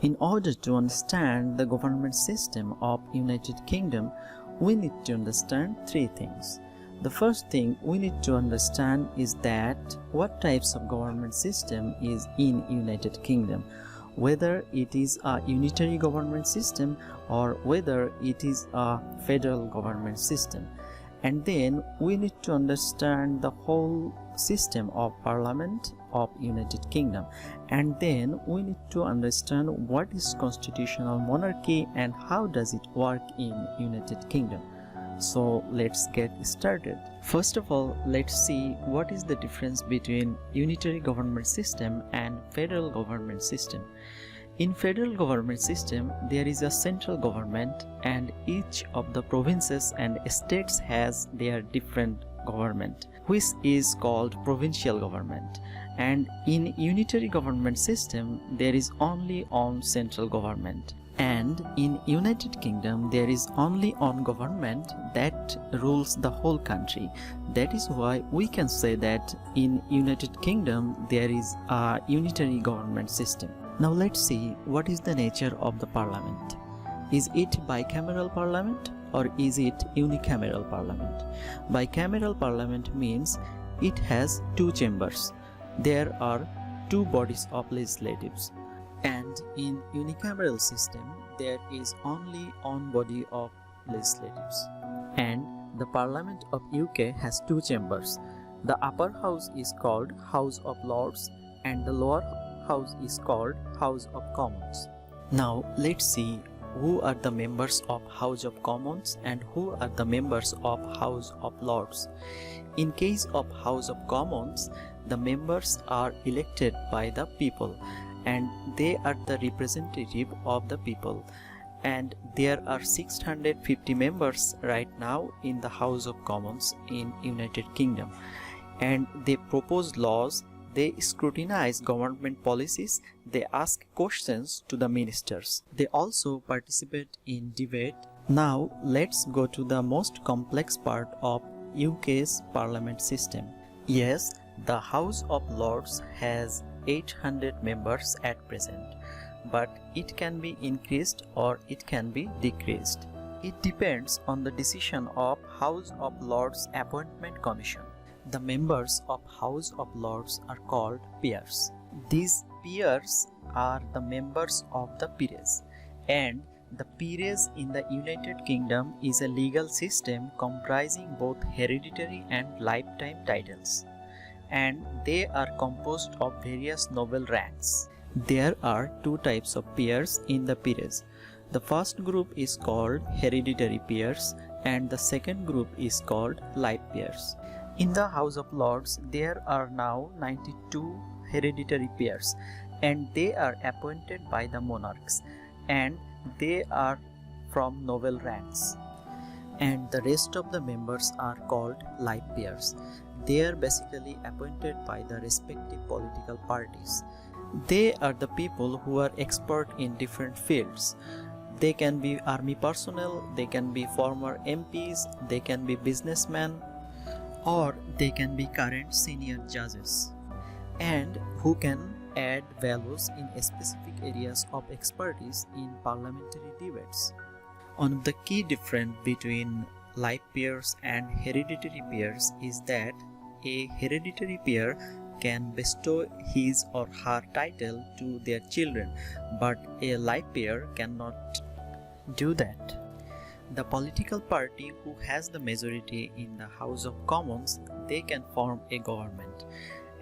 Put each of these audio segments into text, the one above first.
In order to understand the government system of United Kingdom, we need to understand three things. The first thing we need to understand is that what types of government system is in United Kingdom, whether it is a unitary government system or whether it is a federal government system. And then we need to understand the whole system of Parliament of United Kingdom, and then we need to understand what is constitutional monarchy and how does it work in United Kingdom. So let's get started. First of all, let's see what is the difference between unitary government system and federal government system. In federal government system, there is a central government and each of the provinces and states has their different government, which is called provincial government. And in unitary government system, there is only one central government. And in United Kingdom, there is only one government that rules the whole country. That is why we can say that in United Kingdom, there is a unitary government system. Now let's see what is the nature of the parliament. Is it bicameral parliament or is it unicameral parliament? Bicameral parliament means it has two chambers. There are two bodies of legislatives. And in unicameral system, there is only one body of legislatives. And the Parliament of UK has two chambers. The upper house is called House of Lords and the lower house is called House of Commons. Now let's see who are the members of House of Commons and who are the members of House of Lords. In case of House of Commons, the members are elected by the people and they are the representative of the people, and there are 650 members right now in the House of Commons in United Kingdom, and they propose laws, they scrutinize government policies, they ask questions to the ministers. They also participate in debate. Now let's go to the most complex part of UK's parliament system. Yes, the House of Lords has 800 members at present, but it can be increased or it can be decreased. It depends on the decision of House of Lords Appointment Commission. The members of House of Lords are called peers. These peers are the members of the peerage, and the peerage in the United Kingdom is a legal system comprising both hereditary and lifetime titles, and they are composed of various noble ranks. There are two types of peers in the peerage. The first group is called hereditary peers and the second group is called life peers. In the House of Lords, there are now 92 hereditary peers and they are appointed by the monarchs and they are from noble ranks. And the rest of the members are called life peers. They are basically appointed by the respective political parties. They are the people who are expert in different fields. They can be army personnel, they can be former MPs, they can be businessmen, or they can be current senior judges, and who can add values in specific areas of expertise in parliamentary debates. One of the key difference between life peers and hereditary peers is that a hereditary peer can bestow his or her title to their children, but a life peer cannot do that. The political party who has the majority in the House of Commons, they can form a government,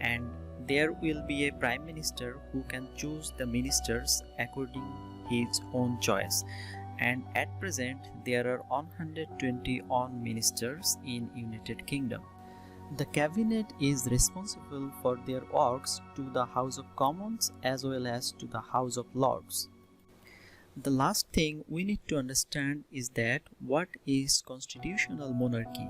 and there will be a prime minister who can choose the ministers according his own choice. And at present there are 121 ministers in United Kingdom. The cabinet is responsible for their works to the House of Commons as well as to the House of Lords. The last thing we need to understand is that what is constitutional monarchy?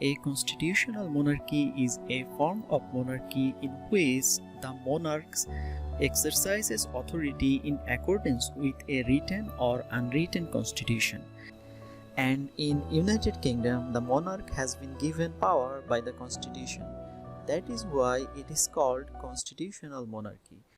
A constitutional monarchy is a form of monarchy in which the monarchs exercises authority in accordance with a written or unwritten constitution. And in United Kingdom, the monarch has been given power by the constitution. That is why it is called constitutional monarchy.